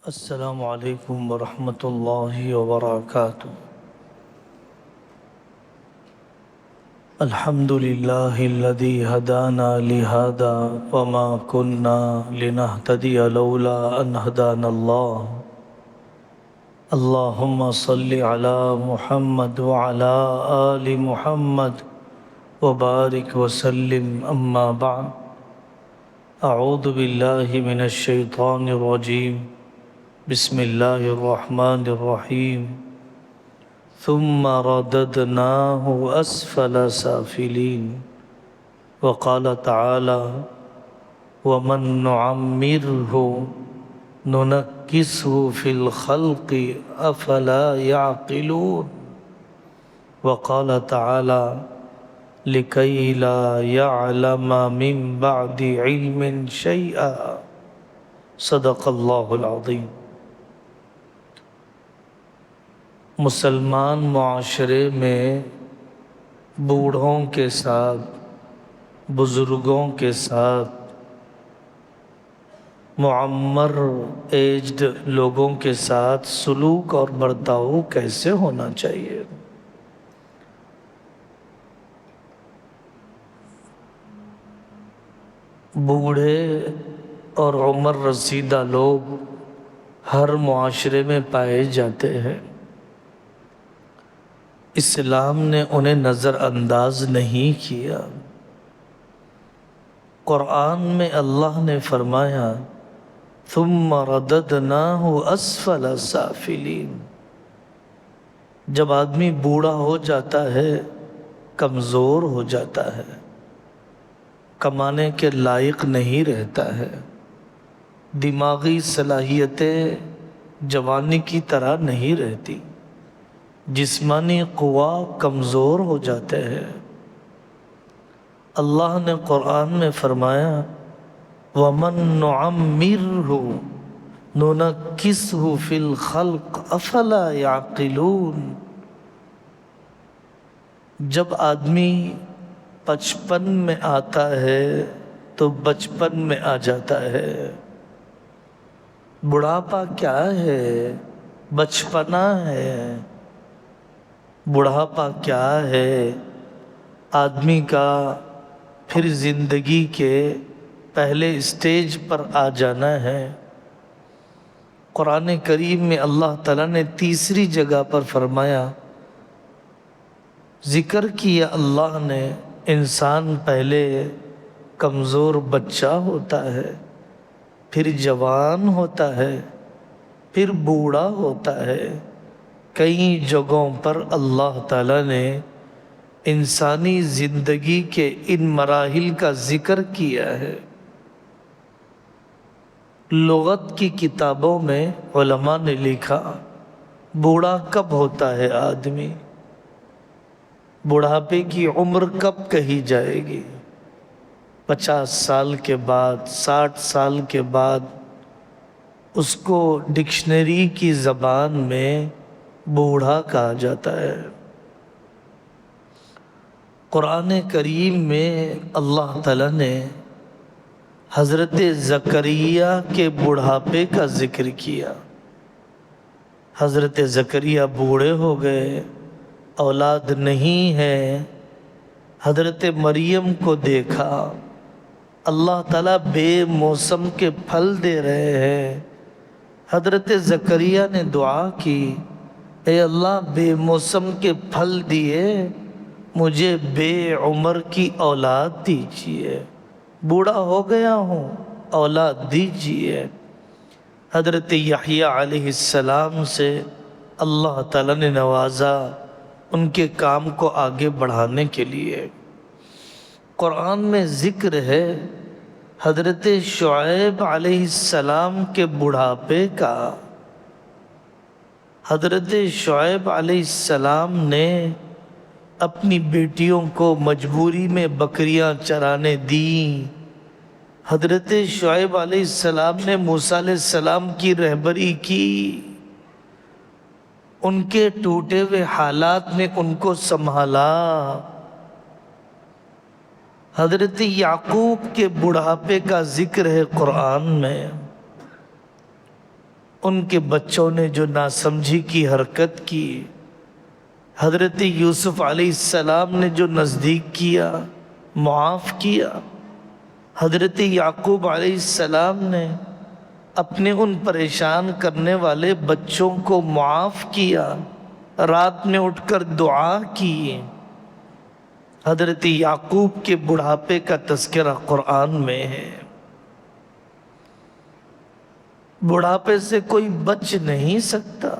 السلام علیکم ورحمۃ اللہ وبرکاتہ۔ الحمد للہ الذی ہدانا لہذا وما كنا لنہتدی لولا ان ہدانا اللہ۔ اللہم صل علی محمد وعلی آل محمد وبارک وسلم، اما بعد۔ اعوذ باللہ من الشیطان الرجیم، بسم اللہ الرحمن الرحیم۔ ثم رددناه اسفل سافلین، وقال تعالی ومن نعمره ننکسه فی الخلق افلا يعقلون، وقال تعالی لکی لا يعلم من بعد علم شیئا، صدق اللہ العظیم۔ مسلمان معاشرے میں بوڑھوں کے ساتھ، بزرگوں کے ساتھ، معمر ایجڈ لوگوں کے ساتھ سلوک اور برتاؤ کیسے ہونا چاہیے؟ بوڑھے اور عمر رسیدہ لوگ ہر معاشرے میں پائے جاتے ہیں۔ اسلام نے انہیں نظر انداز نہیں کیا۔ قرآن میں اللہ نے فرمایا ثم رددناہ اسفل سافلین۔ جب آدمی بوڑھا ہو جاتا ہے، کمزور ہو جاتا ہے، کمانے کے لائق نہیں رہتا ہے، دماغی صلاحیتیں جوانی کی طرح نہیں رہتی، جسمانی قوا کمزور ہو جاتے ہیں، اللہ نے قرآن میں فرمایا وَمَن نُعَمِّرْهُ نُنَكِّسْهُ فِي الْخَلْقِ أَفَلَا يَعْقِلُونَ۔ جب آدمی 55 میں آتا ہے تو بچپن میں آ جاتا ہے۔ بڑھاپا کیا ہے؟ بچپنا ہے۔ بڑھاپا کیا ہے؟ آدمی کا پھر زندگی کے پہلے اسٹیج پر آ جانا ہے۔ قرآن کریم میں اللہ تعالیٰ نے تیسری جگہ پر فرمایا، ذکر کیا اللہ نے، انسان پہلے کمزور بچہ ہوتا ہے، پھر جوان ہوتا ہے، پھر بوڑھا ہوتا ہے۔ کئی جگہوں پر اللہ تعالیٰ نے انسانی زندگی کے ان مراحل کا ذکر کیا ہے۔ لغت کی کتابوں میں علماء نے لکھا بوڑھا کب ہوتا ہے آدمی، بڑھاپے کی عمر کب کہی جائے گی؟ 50 سال کے بعد، 60 سال کے بعد اس کو ڈکشنری کی زبان میں بوڑھا کہا جاتا ہے۔ قرآن کریم میں اللہ تعالیٰ نے حضرت زکریا کے بڑھاپے کا ذکر کیا۔ حضرت زکریا بوڑھے ہو گئے، اولاد نہیں ہے۔ حضرت مریم کو دیکھا، اللہ تعالیٰ بے موسم کے پھل دے رہے ہیں۔ حضرت زکریا نے دعا کی، اے اللہ بے موسم کے پھل دیے، مجھے بے عمر کی اولاد دیجیے، بوڑھا ہو گیا ہوں، اولاد دیجیے۔ حضرت یحییٰ علیہ السلام سے اللہ تعالیٰ نے نوازا ان کے کام کو آگے بڑھانے کے لیے۔ قرآن میں ذکر ہے حضرت شعیب علیہ السلام کے بڑھاپے کا۔ حضرت شعیب علیہ السلام نے اپنی بیٹیوں کو مجبوری میں بکریاں چرانے دیں۔ حضرت شعیب علیہ السلام نے موسیٰ علیہ السلام کی رہبری کی، ان کے ٹوٹے ہوئے حالات میں ان کو سنبھالا۔ حضرت یعقوب کے بڑھاپے کا ذکر ہے قرآن میں۔ ان کے بچوں نے جو ناسمجھی کی حرکت کی، حضرت یوسف علیہ السلام نے جو نزدیک کیا، معاف کیا، حضرت یعقوب علیہ السلام نے اپنے ان پریشان کرنے والے بچوں کو معاف کیا، رات میں اٹھ کر دعا کی۔ حضرت یعقوب کے بڑھاپے کا تذکرہ قرآن میں ہے۔ بڑھاپے سے کوئی بچ نہیں سکتا،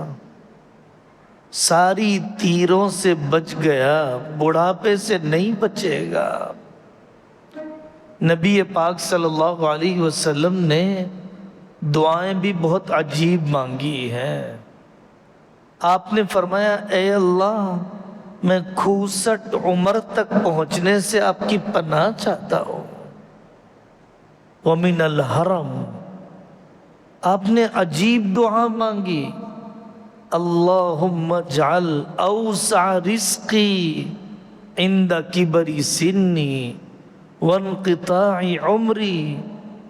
ساری تیروں سے بچ گیا، بڑھاپے سے نہیں بچے گا۔ نبی پاک صلی اللہ علیہ وسلم نے دعائیں بھی بہت عجیب مانگی ہیں۔ آپ نے فرمایا اے اللہ میں 65 عمر تک پہنچنے سے آپ کی پناہ چاہتا ہوں۔ وَمِنَ الْحَرَمِ، آپ نے عجیب دعا مانگی، اللہم اجعل اوسع رزقی عند کبر سنی وانقطاع عمری،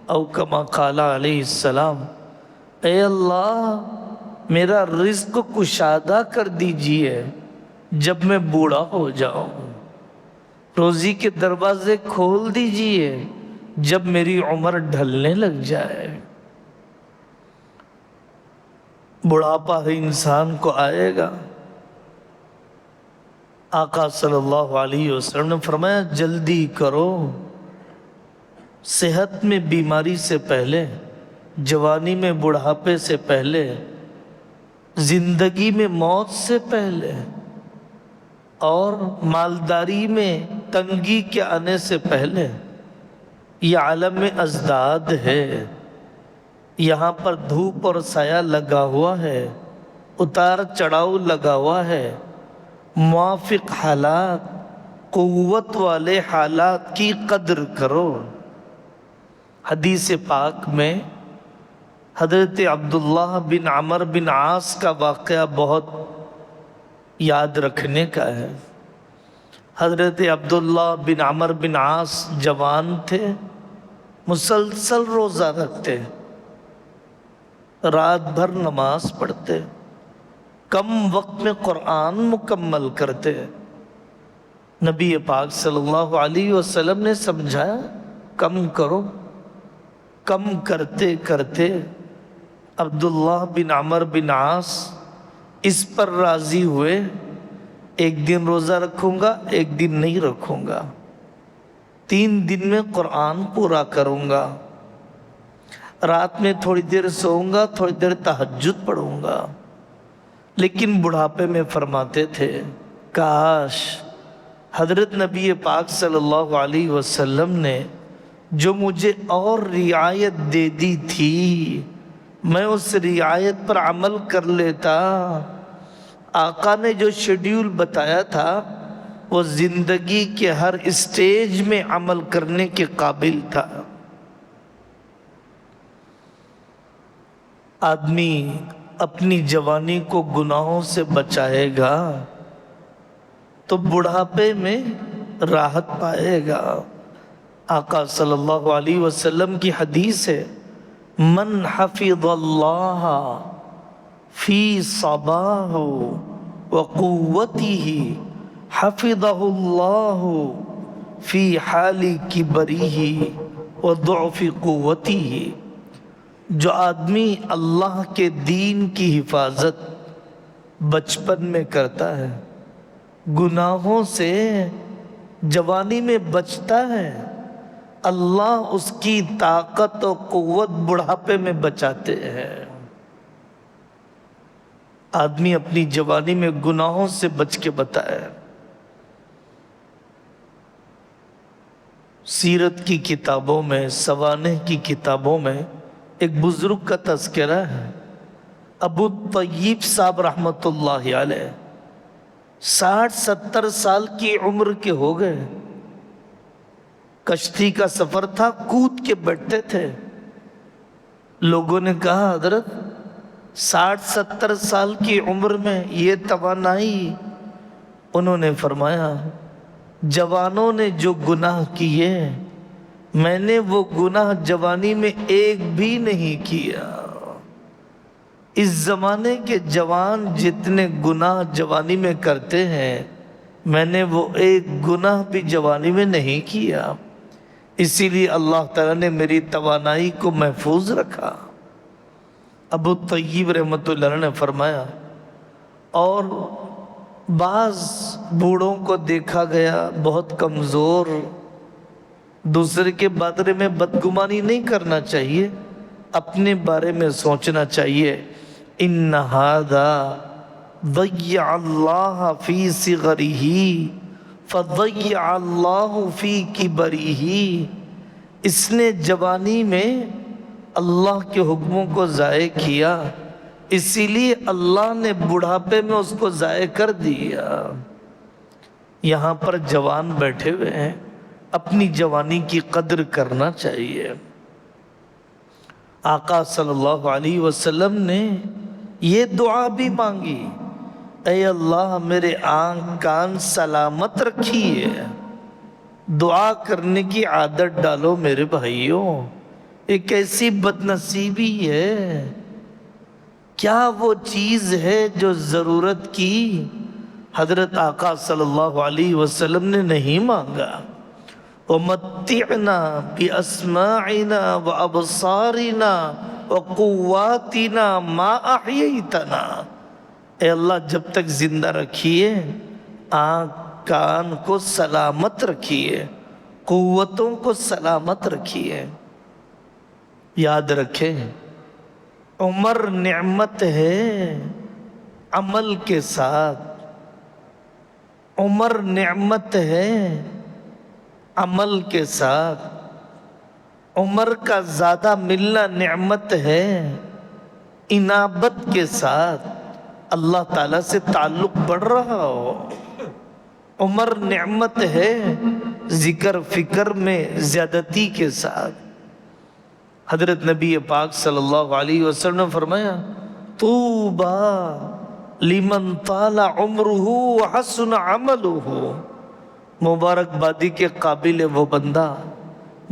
او کما قال علیہ السلام، اے اللہ میرا رزق کشادہ کر دیجئے جب میں بوڑھا ہو جاؤں، روزی کے دروازے کھول دیجئے جب میری عمر ڈھلنے لگ جائے۔ بڑھاپا ہر انسان کو آئے گا۔ آقا صلی اللہ علیہ وسلم نے فرمایا جلدی کرو، صحت میں بیماری سے پہلے، جوانی میں بڑھاپے سے پہلے، زندگی میں موت سے پہلے، اور مالداری میں تنگی کے آنے سے پہلے۔ یہ عالم ازداد ہے، یہاں پر دھوپ اور سایہ لگا ہوا ہے، اتار چڑھاؤ لگا ہوا ہے، موافق حالات، قوت والے حالات کی قدر کرو۔ حدیث پاک میں حضرت عبداللہ بن عمر بن عاص کا واقعہ بہت یاد رکھنے کا ہے۔ حضرت عبداللہ بن عمر بن عاص جوان تھے، مسلسل روزہ رکھتے، رات بھر نماز پڑھتے، کم وقت میں قرآن مکمل کرتے۔ نبی پاک صلی اللہ علیہ وسلم نے سمجھایا کم کرو۔ کم کرتے کرتے عبداللہ بن عمر بن عاص اس پر راضی ہوئے، ایک دن روزہ رکھوں گا، ایک دن نہیں رکھوں گا، 3 دن میں قرآن پورا کروں گا، رات میں تھوڑی دیر سوؤں گا، تھوڑی دیر تہجد پڑھوں گا۔ لیکن بڑھاپے میں فرماتے تھے کاش حضرت نبی پاک صلی اللہ علیہ وسلم نے جو مجھے اور رعایت دے دی تھی، میں اس رعایت پر عمل کر لیتا۔ آقا نے جو شیڈیول بتایا تھا وہ زندگی کے ہر اسٹیج میں عمل کرنے کے قابل تھا۔ آدمی اپنی جوانی کو گناہوں سے بچائے گا تو بڑھاپے میں راحت پائے گا۔ آقا صلی اللہ علیہ وسلم کی حدیث ہے من حفظ اللہ فی صباہ وقوتہ حفظہ اللہ فی حال کبرہ وضعف قوتہ۔ جو آدمی اللہ کے دین کی حفاظت بچپن میں کرتا ہے، گناہوں سے جوانی میں بچتا ہے، اللہ اس کی طاقت و قوت بڑھاپے میں بچاتے ہیں۔ آدمی اپنی جوانی میں گناہوں سے بچ کے بتائے۔ سیرت کی کتابوں میں، سوانح کی کتابوں میں ایک بزرگ کا تذکرہ ہے، ابو طیب صاحب رحمۃ اللہ علیہ، 60-70 سال کی عمر کے ہو گئے، کشتی کا سفر تھا، کود کے بیٹھتے تھے۔ لوگوں نے کہا حضرت 60-70 سال کی عمر میں یہ توانائی؟ انہوں نے فرمایا جوانوں نے جو گناہ کیے میں نے وہ گناہ جوانی میں ایک بھی نہیں کیا۔ اس زمانے کے جوان جتنے گناہ جوانی میں کرتے ہیں، میں نے وہ ایک گناہ بھی جوانی میں نہیں کیا، اسی لیے اللہ تعالیٰ نے میری توانائی کو محفوظ رکھا۔ ابو طیب رحمۃ اللہ علیہ نے فرمایا، اور بعض بوڑھوں کو دیکھا گیا بہت کمزور، دوسرے کے بارے میں بدگمانی نہیں کرنا چاہیے، اپنے بارے میں سوچنا چاہیے۔ ان ھذا ضیع اللہ فی صغرہ فضیع اللہ فی کبرہ، اس نے جوانی میں اللہ کے حکموں کو ضائع کیا، اسی لیے اللہ نے بڑھاپے میں اس کو ضائع کر دیا۔ یہاں پر جوان بیٹھے ہوئے ہیں، اپنی جوانی کی قدر کرنا چاہیے۔ آقا صلی اللہ علیہ وسلم نے یہ دعا بھی مانگی، اے اللہ میرے آنکھ کان سلامت رکھیے۔ دعا کرنے کی عادت ڈالو میرے بھائیوں، ایک ایسی بد نصیبی ہے، کیا وہ چیز ہے جو ضرورت کی حضرت آقا صلی اللہ علیہ وسلم نے نہیں مانگا؟ وَمَتِّعْنَا بِأَسْمَاعِنَا وَأَبْصَارِنَا وَقُوَّاتِنَا مَا أَحْيَيْتَنَا، اے اللہ جب تک زندہ رکھیے، آنکھ کان کو سلامت رکھیے، قوتوں کو سلامت رکھیے۔ یاد رکھیں، عمر نعمت ہے عمل کے ساتھ، عمر نعمت ہے عمل کے ساتھ، عمر کا زیادہ ملنا نعمت ہے انابت کے ساتھ، اللہ تعالیٰ سے تعلق بڑھ رہا ہو۔ عمر نعمت ہے ذکر فکر میں زیادتی کے ساتھ۔ حضرت نبی پاک صلی اللہ علیہ وسلم نے فرمایا، طوبی لمن طال عمرہ وحسن عملہ، مبارک بادی کے قابل ہے وہ بندہ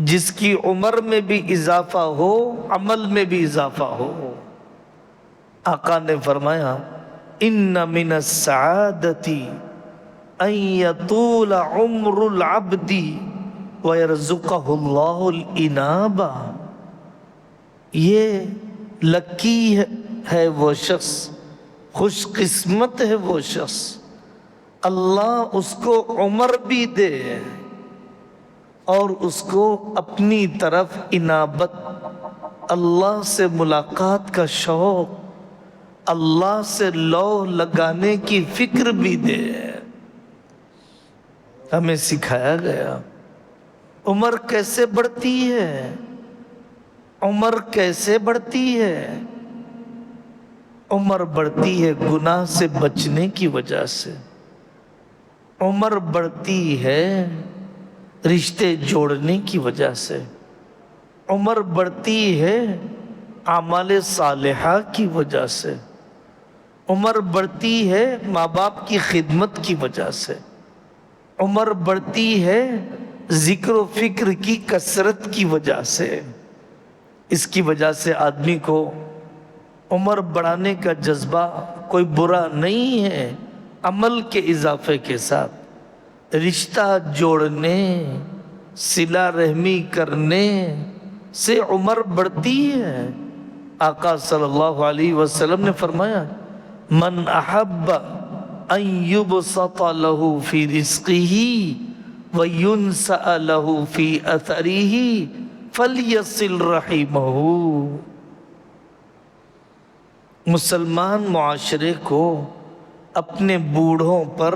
جس کی عمر میں بھی اضافہ ہو، عمل میں بھی اضافہ ہو۔ آقا نے فرمایا، ان من السعادۃ ان یطول عمر العبد ویرزقہ اللہ الانابہ، یہ لکی ہے وہ شخص، خوش قسمت ہے وہ شخص، اللہ اس کو عمر بھی دے اور اس کو اپنی طرف انابت، اللہ سے ملاقات کا شوق، اللہ سے لو لگانے کی فکر بھی دے۔ ہمیں سکھایا گیا عمر کیسے بڑھتی ہے، عمر کیسے بڑھتی ہے؟ عمر بڑھتی ہے گناہ سے بچنے کی وجہ سے، عمر بڑھتی ہے رشتے جوڑنے کی وجہ سے، عمر بڑھتی ہے اعمال صالحہ کی وجہ سے، عمر بڑھتی ہے ماں باپ کی خدمت کی وجہ سے، عمر بڑھتی ہے ذکر و فکر کی کثرت کی وجہ سے۔ اس کی وجہ سے آدمی کو عمر بڑھانے کا جذبہ کوئی برا نہیں ہے، عمل کے اضافے کے ساتھ رشتہ جوڑنے، صلہ رحمی کرنے سے عمر بڑھتی ہے۔ آقا صلی اللہ علیہ وسلم نے فرمایا، من احب ان یبسط له فی رزقہ وینسأ له فی اثرہ فلیصل رحمہ۔ مسلمان معاشرے کو اپنے بوڑھوں پر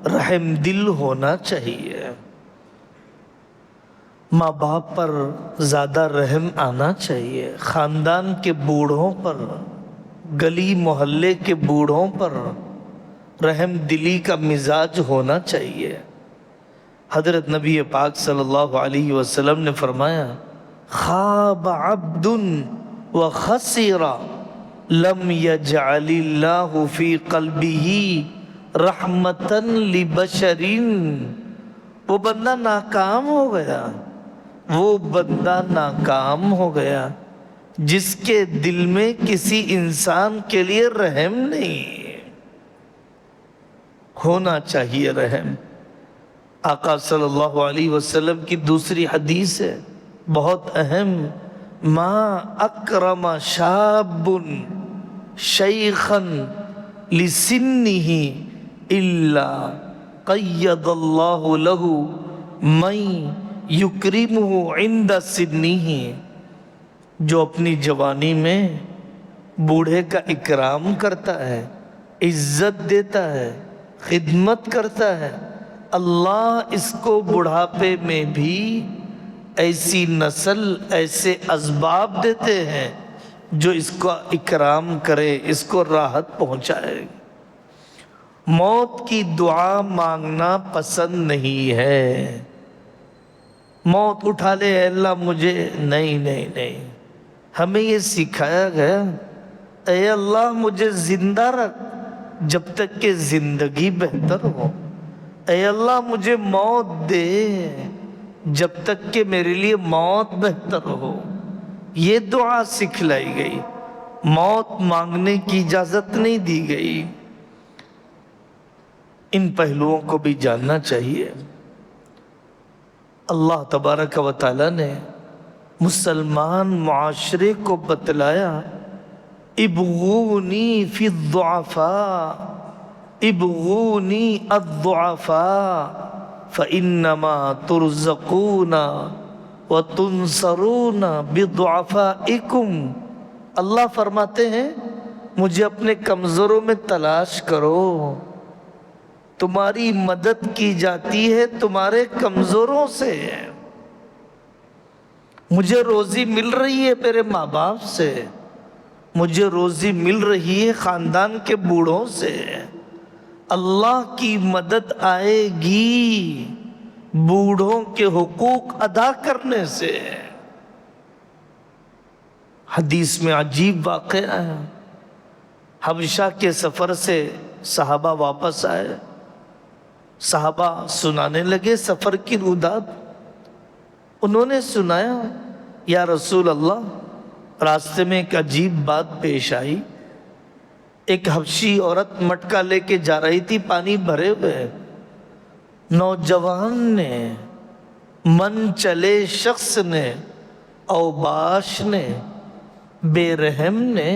رحم دل ہونا چاہیے، ماں باپ پر زیادہ رحم آنا چاہیے، خاندان کے بوڑھوں پر، گلی محلے کے بوڑھوں پر رحم دلی کا مزاج ہونا چاہیے۔ حضرت نبی پاک صلی اللہ علیہ وسلم نے فرمایا، خاب عبد وخسر لم یجعل اللہ فی قلبہ رحمتا لبشر، وہ بندہ ناکام ہو گیا، وہ بندہ ناکام ہو گیا جس کے دل میں کسی انسان کے لیے رحم نہیں، ہونا چاہیے رحم۔ آقا صلی اللہ علیہ وسلم کی دوسری حدیث ہے بہت اہم، ما اکرم شاب شیخا لسنہ الا قید اللہ لہ من یکرمہ عند سنہ۔ جو اپنی جوانی میں بوڑھے کا اکرام کرتا ہے، عزت دیتا ہے، خدمت کرتا ہے، اللہ اس کو بڑھاپے میں بھی ایسی نسل، ایسے اسباب دیتے ہیں جو اس کا اکرام کرے، اس کو راحت پہنچائے۔ موت کی دعا مانگنا پسند نہیں ہے، موت اٹھا لے اے اللہ مجھے، نہیں نہیں نہیں، ہمیں یہ سکھایا گیا اے اللہ مجھے زندہ رکھ جب تک کہ زندگی بہتر ہو، اے اللہ مجھے موت دے جب تک کہ میرے لیے موت بہتر ہو۔ یہ دعا سکھلائی گئی، موت مانگنے کی اجازت نہیں دی گئی۔ ان پہلوؤں کو بھی جاننا چاہیے۔ اللہ تبارک و تعالی نے مسلمان معاشرے کو بتلایا، ابغونی فی الضعفاء، ابغونی الضعفاء فإنما ترزقون وتنصرون بضعفائکم۔ اللہ فرماتے ہیں مجھے اپنے کمزوروں میں تلاش کرو، تمہاری مدد کی جاتی ہے تمہارے کمزوروں سے۔ مجھے روزی مل رہی ہے میرے ماں باپ سے، مجھے روزی مل رہی ہے خاندان کے بوڑھوں سے۔ اللہ کی مدد آئے گی بوڑھوں کے حقوق ادا کرنے سے۔ حدیث میں عجیب واقعہ ہے، حبشہ کے سفر سے صحابہ واپس آئے، صحابہ سنانے لگے سفر کی روداد۔ انہوں نے سنایا یا رسول اللہ راستے میں ایک عجیب بات پیش آئی، ایک حبشی عورت مٹکا لے کے جا رہی تھی پانی بھرے ہوئے، نوجوان نے، من چلے شخص نے، اوباش نے، بے رحم نے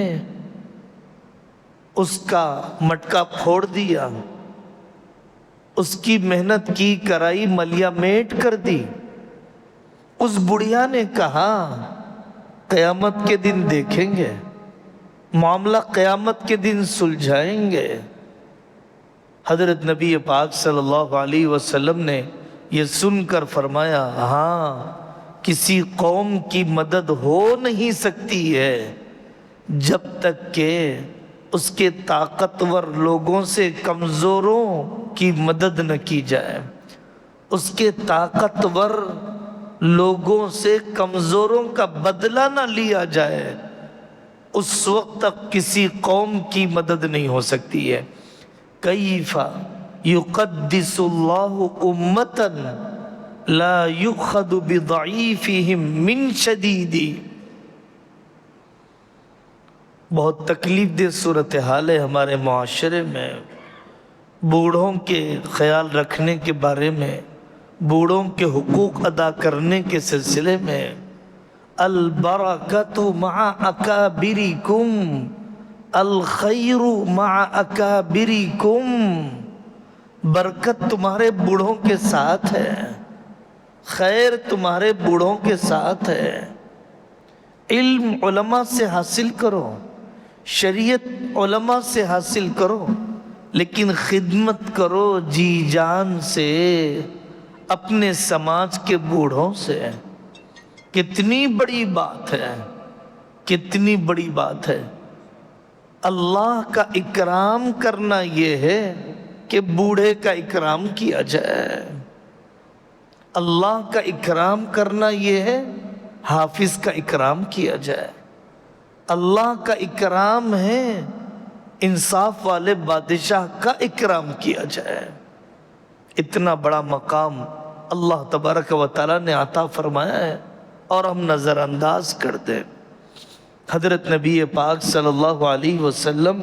اس کا مٹکا پھوڑ دیا، اس کی محنت کی کرائی ملیا میٹ کر دی۔ اس بڑھیا نے کہا قیامت کے دن دیکھیں گے، معاملہ قیامت کے دن سلجھائیں گے۔ حضرت نبی پاک صلی اللہ علیہ وسلم نے یہ سن کر فرمایا، ہاں کسی قوم کی مدد ہو نہیں سکتی ہے جب تک کہ اس کے طاقتور لوگوں سے کمزوروں کی مدد نہ کی جائے، اس کے طاقتور لوگوں سے کمزوروں کا بدلہ نہ لیا جائے، اس وقت تک کسی قوم کی مدد نہیں ہو سکتی ہے۔ کیف یقدس اللہ امتا لا یؤخذ بضعیفہم من شدید۔ بہت تکلیف دہ صورتحال ہے ہمارے معاشرے میں، بوڑھوں کے خیال رکھنے کے بارے میں، بوڑھوں کے حقوق ادا کرنے کے سلسلے میں۔ البرکۃ مع اکابرکم، الخیر مع اکابرکم، برکت تمہارے بوڑھوں کے ساتھ ہے، خیر تمہارے بوڑھوں کے ساتھ ہے۔ علم علماء سے حاصل کرو، شریعت علماء سے حاصل کرو، لیکن خدمت کرو جی جان سے اپنے سماج کے بوڑھوں سے۔ کتنی بڑی بات ہے، کتنی بڑی بات ہے۔ اللہ کا اکرام کرنا یہ ہے کہ بوڑھے کا اکرام کیا جائے، اللہ کا اکرام کرنا یہ ہے حافظ کا اکرام کیا جائے، اللہ کا اکرام ہے انصاف والے بادشاہ کا اکرام کیا جائے۔ اتنا بڑا مقام اللہ تبارک و تعالی نے عطا فرمایا ہے اور ہم نظر انداز کر دیں۔ حضرت نبی پاک صلی اللہ علیہ وسلم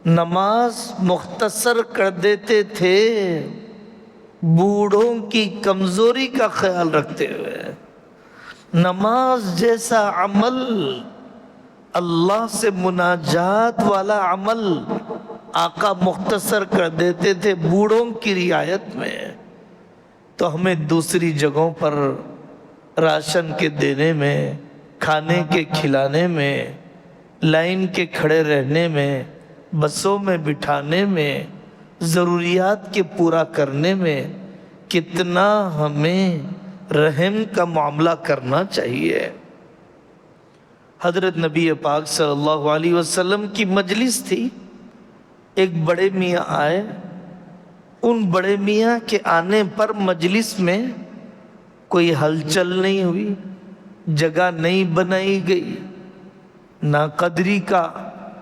نماز مختصر کر دیتے تھے بوڑھوں کی کمزوری کا خیال رکھتے ہوئے۔ نماز جیسا عمل، اللہ سے مناجات والا عمل آقا مختصر کر دیتے تھے بوڑھوں کی رعایت میں، تو ہمیں دوسری جگہوں پر راشن کے دینے میں، کھانے کے کھلانے میں، لائن کے کھڑے رہنے میں، بسوں میں بٹھانے میں، ضروریات کے پورا کرنے میں کتنا ہمیں رحم کا معاملہ کرنا چاہیے۔ حضرت نبی پاک صلی اللہ علیہ وسلم کی مجلس تھی، ایک بڑے میاں آئے، ان بڑے میاں کے آنے پر مجلس میں کوئی ہلچل نہیں ہوئی، جگہ نہیں بنائی گئی، ناقدری کا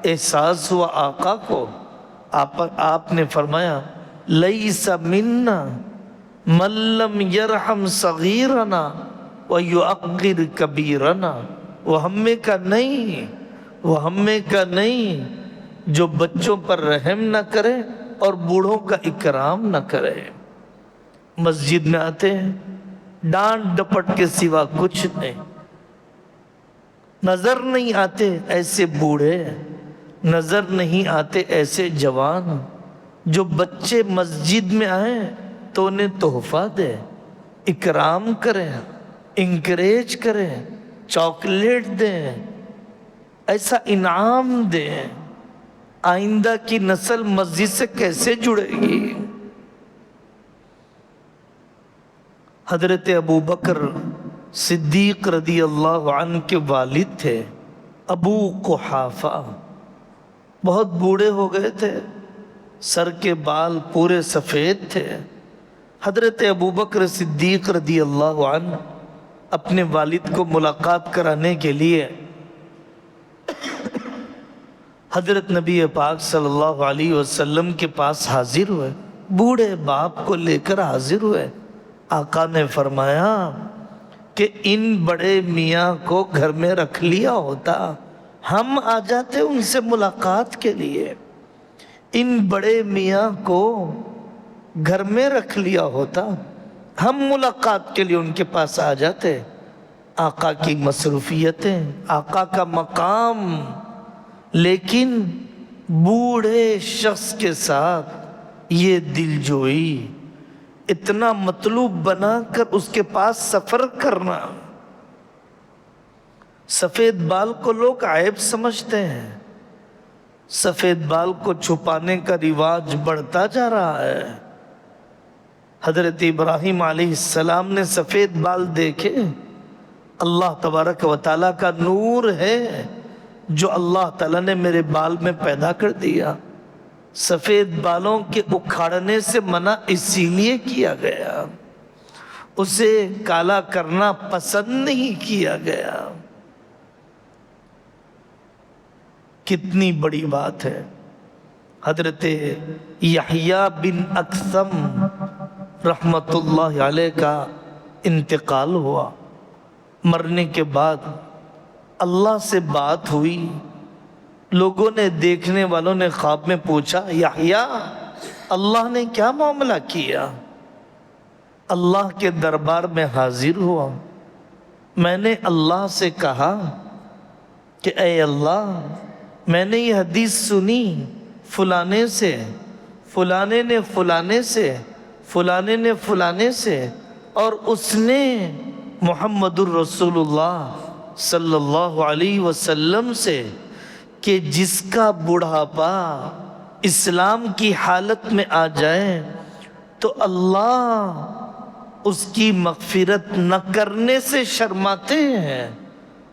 احساس ہوا آقا کو۔ آپ نے فرمایا لیس منا من لم یرحم صغیرنا ویعقر کبیرنا، وہ ہم میں کا نہیں، وہ ہم میں کا نہیں جو بچوں پر رحم نہ کرے اور بوڑھوں کا اکرام نہ کرے۔ مسجد میں آتے ہیں ڈانٹ ڈپٹ کے سوا کچھ نہیں، نظر نہیں آتے ایسے بوڑھے، نظر نہیں آتے ایسے جوان، جو بچے مسجد میں آئیں تو انہیں تحفہ دے، اکرام کریں، انکریج کریں، چاکلیٹ دیں، ایسا انعام دیں۔ آئندہ کی نسل مسجد سے کیسے جڑے گی؟ حضرت ابو بکر صدیق رضی اللہ عنہ کے والد تھے ابو قحافہ، بہت بوڑھے ہو گئے تھے، سر کے بال پورے سفید تھے۔ حضرت ابو بکر صدیق رضی اللہ عنہ اپنے والد کو ملاقات کرانے کے لیے حضرت نبی پاک صلی اللہ علیہ وسلم کے پاس حاضر ہوئے، بوڑھے باپ کو لے کر حاضر ہوئے۔ آقا نے فرمایا کہ ان بڑے میاں کو گھر میں رکھ لیا ہوتا، ہم آ جاتے ان سے ملاقات کے لیے، ان بڑے میاں کو گھر میں رکھ لیا ہوتا، ہم ملاقات کے لیے ان کے پاس آ جاتے۔ آقا کی مصروفیتیں، آقا کا مقام، لیکن بوڑھے شخص کے ساتھ یہ دلجوئی، اتنا مطلوب بنا کر اس کے پاس سفر کرنا۔ سفید بال کو لوگ عیب سمجھتے ہیں، سفید بال کو چھپانے کا رواج بڑھتا جا رہا ہے۔ حضرت ابراہیم علیہ السلام نے سفید بال دیکھے، اللہ تبارک و تعالیٰ کا نور ہے جو اللہ تعالیٰ نے میرے بال میں پیدا کر دیا۔ سفید بالوں کے اکھاڑنے سے منع اسی لیے کیا گیا، اسے کالا کرنا پسند نہیں کیا گیا۔ کتنی بڑی بات ہے۔ حضرت یحییٰ بن اکثم رحمت اللہ علیہ کا انتقال ہوا، مرنے کے بعد اللہ سے بات ہوئی، لوگوں نے، دیکھنے والوں نے خواب میں پوچھا یحییٰ اللہ نے کیا معاملہ کیا؟ اللہ کے دربار میں حاضر ہوا، میں نے اللہ سے کہا کہ اے اللہ، میں نے یہ حدیث سنی فلانے سے، فلانے نے فلانے سے، فلانے نے فلانے سے، اور اس نے محمد الرسول اللہ صلی اللہ علیہ وسلم سے کہ جس کا بڑھاپا اسلام کی حالت میں آ جائے تو اللہ اس کی مغفرت نہ کرنے سے شرماتے ہیں،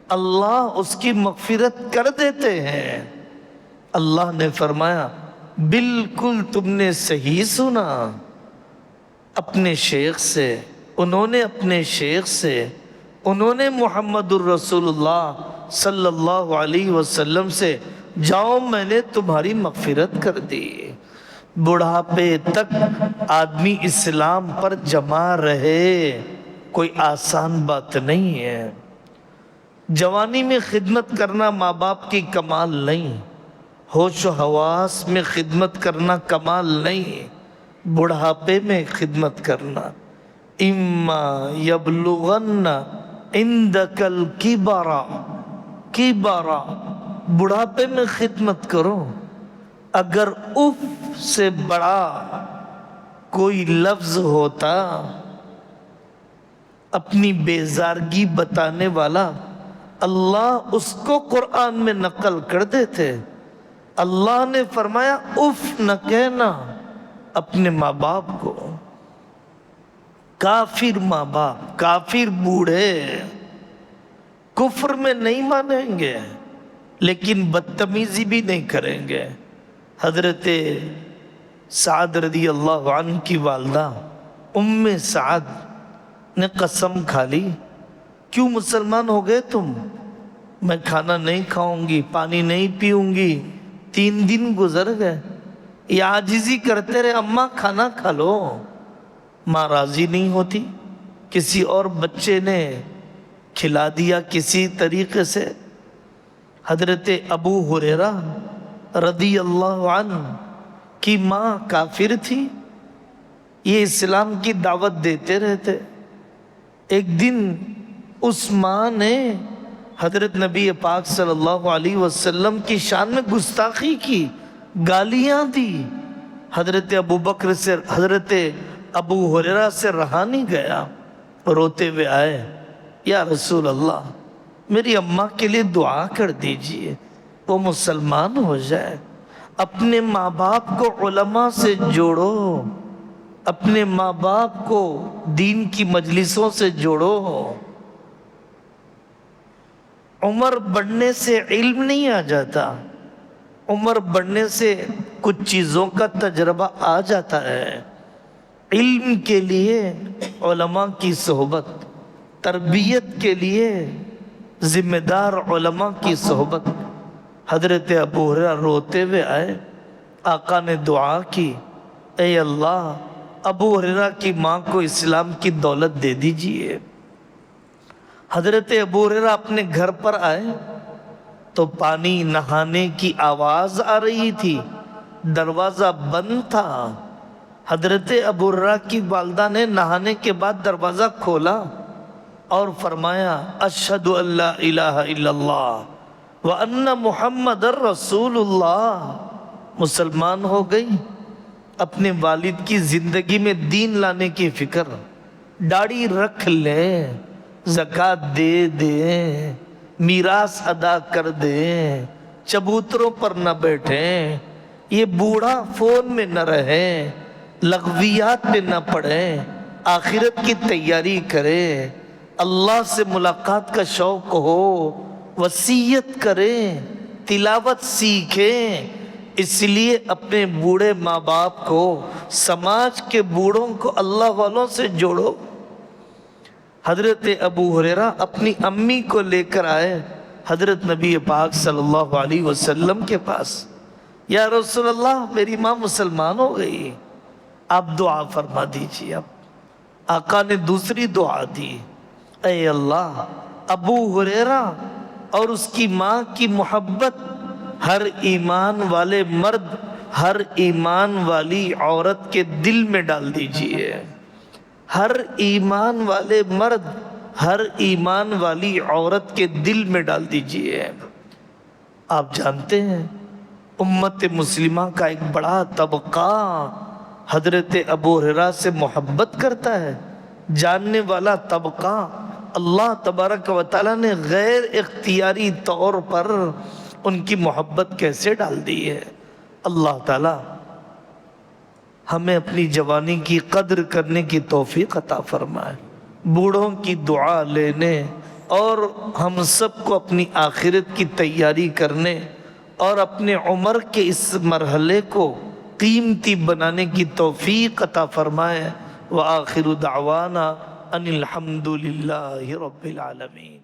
اللہ اس کی مغفرت کر دیتے ہیں۔ اللہ نے فرمایا بالکل تم نے صحیح سنا، اپنے شیخ سے، انہوں نے اپنے شیخ سے، انہوں نے محمد الرسول اللہ صلی اللہ علیہ وسلم سے، جاؤ میں نے تمہاری مغفرت کر دی۔ بڑھاپے تک آدمی اسلام پر جمع رہے، کوئی آسان بات نہیں ہے۔ جوانی میں خدمت کرنا ماں باپ کی کمال نہیں، ہوش و حواس میں خدمت کرنا کمال نہیں، بڑھاپے میں خدمت کرنا۔ اما یبلغن عندک الکبر، کبر، بڑھاپے میں خدمت کرو۔ اگر اف سے بڑا کوئی لفظ ہوتا اپنی بیزارگی بتانے والا، اللہ اس کو قرآن میں نقل کر دیتے۔ اللہ نے فرمایا اف نہ کہنا اپنے ماں باپ کو۔ کافر ماں باپ، کافر بوڑھے کفر میں نہیں مانیں گے لیکن بدتمیزی بھی نہیں کریں گے۔ حضرت سعد رضی اللہ عنہ کی والدہ ام سعد نے قسم کھا لی، کیوں مسلمان ہو گئے تم؟ میں کھانا نہیں کھاؤں گی، پانی نہیں پیوں گی۔ 3 دن گزر گئے، یہ عاجزی کرتے رہے، اماں کھانا کھا لو۔ ماں راضی نہیں ہوتی، کسی اور بچے نے کھلا دیا کسی طریقے سے۔ حضرت ابو ہریرہ رضی اللہ عنہ کی ماں کافر تھی، یہ اسلام کی دعوت دیتے رہتے۔ ایک دن اس ماں نے حضرت نبی پاک صلی اللہ علیہ وسلم کی شان میں گستاخی کی، گالیاں دی۔ حضرت ابوبکر سے، حضرت ابو ہریرہ سے رہا نہیں گیا، روتے ہوئے آئے، یا رسول اللہ میری اماں کے لیے دعا کر دیجئے، وہ مسلمان ہو جائے۔ اپنے ماں باپ کو علماء سے جوڑو، اپنے ماں باپ کو دین کی مجلسوں سے جوڑو۔ عمر بڑھنے سے علم نہیں آ جاتا، عمر بڑھنے سے کچھ چیزوں کا تجربہ آ جاتا ہے۔ علم کے لیے علماء کی صحبت، تربیت کے لیے ذمہ دار علماء کی صحبت۔ حضرت ابو ہریرہ روتے ہوئے آئے، آقا نے دعا کی، اے اللہ ابو ہریرہ کی ماں کو اسلام کی دولت دے دیجئے۔ حضرت ابو ہریرہ اپنے گھر پر آئے تو پانی نہانے کی آواز آ رہی تھی، دروازہ بند تھا۔ حضرت ابو ہریرہ کی والدہ نے نہانے کے بعد دروازہ کھولا اور فرمایا اشہد ان لا الہ الا اللہ وان محمد رسول اللہ، مسلمان ہو گئی۔ اپنے والد کی زندگی میں دین لانے کی فکر، داڑھی رکھ لے، زکوٰۃ دے دے، میراث ادا کر دے، چبوتروں پر نہ بیٹھے، یہ بوڑھا فون میں نہ رہے، لغویات میں نہ پڑے، آخرت کی تیاری کرے، اللہ سے ملاقات کا شوق ہو، وصیت کرے، تلاوت سیکھے۔ اس لیے اپنے بوڑھے ماں باپ کو، سماج کے بوڑھوں کو اللہ والوں سے جوڑو۔ حضرت ابو ہریرہ اپنی امی کو لے کر آئے حضرت نبی پاک صلی اللہ علیہ وسلم کے پاس، یا رسول اللہ میری ماں مسلمان ہو گئی، آپ دعا فرما دیجیے۔ اب آقا نے دوسری دعا دی، اے اللہ ابو ہریرہ اور اس کی ماں کی محبت ہر ایمان والے مرد، ہر ایمان والی عورت کے دل میں ڈال دیجئے۔ ہر ایمان والے مرد، ہر ایمان والی عورت کے دل میں ڈال دیجئے۔ آپ جانتے ہیں امت مسلمہ کا ایک بڑا طبقہ حضرت ابو ہریرہ سے محبت کرتا ہے، جاننے والا طبقہ۔ اللہ تبارک و تعالیٰ نے غیر اختیاری طور پر ان کی محبت کیسے ڈال دی ہے۔ اللہ تعالیٰ ہمیں اپنی جوانی کی قدر کرنے کی توفیق عطا فرمائے، بوڑھوں کی دعا لینے اور ہم سب کو اپنی آخرت کی تیاری کرنے اور اپنے عمر کے اس مرحلے کو قیمتی بنانے کی توفیق عطا فرمائے۔ وآخر دعوانا ان الحمد للہ رب العالمین۔